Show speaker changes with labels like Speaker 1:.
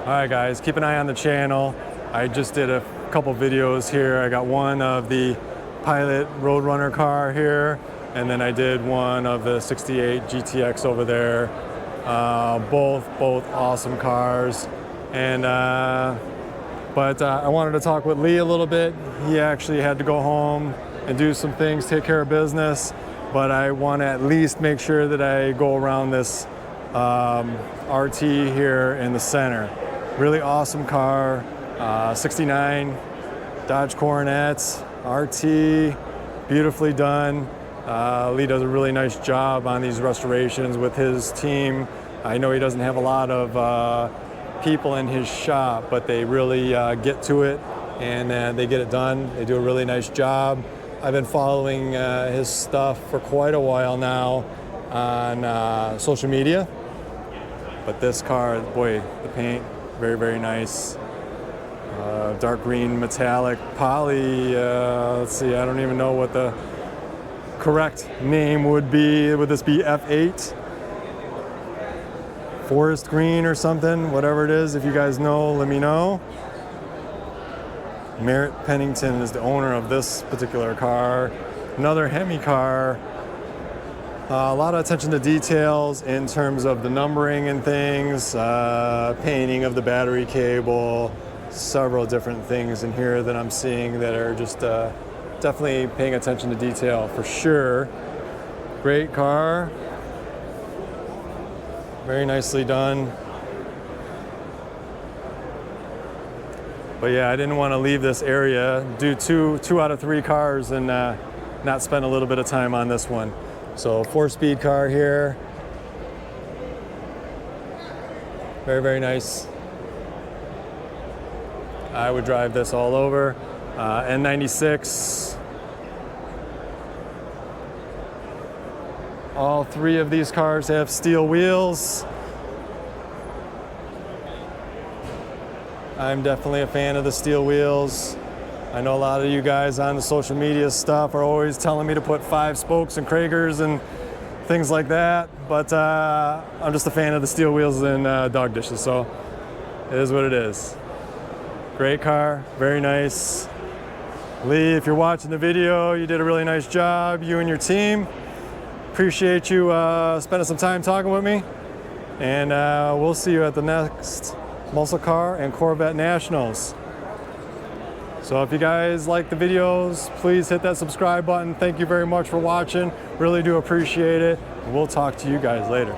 Speaker 1: All right, guys, keep an eye on the channel. I just did a couple videos here. I got one of the Pilot Roadrunner car here, and then I did one of the 68 GTX over there. Both awesome cars. And but I wanted to talk with Lee a little bit. He actually had to go home and do some things, take care of business. But I want to at least make sure that I go around this RT here in the center. Really awesome car, 69 Dodge Coronet RT, beautifully done. Lee does a really nice job on these restorations with his team. I know he doesn't have a lot of people in his shop, but they really get to it and they get it done. They do a really nice job. I've been following his stuff for quite a while now on social media. But this car, boy, the paint, very nice. Dark green metallic poly. Let's see, I don't even know what the correct name would be. Would this be F8? Forest green or something, whatever it is. If you guys know, let me know. Merritt Pennington is the owner of this particular car. Another HEMI car. A lot of attention to details in terms of the numbering and things, painting of the battery cable, several different things in here that I'm seeing that are just definitely paying attention to detail for sure. Great car. Very nicely done. But yeah, I didn't want to leave this area, do two out of 3 cars and not spend a little bit of time on this one. So 4-speed car here. Very nice. I would drive this all over. N96. All 3 of these cars have steel wheels. I'm definitely a fan of the steel wheels. I know a lot of you guys on the social media stuff are always telling me to put 5 spokes and Kragers and things like that, but I'm just a fan of the steel wheels and dog dishes, so it is what it is. Great car, very nice. Lee, if you're watching the video, you did a really nice job, you and your team. Appreciate you spending some time talking with me, and we'll see you at the next Muscle Car and Corvette Nationals. So if you guys like the videos, please hit that subscribe button. Thank you very much for watching. Really do appreciate it. And we'll talk to you guys later.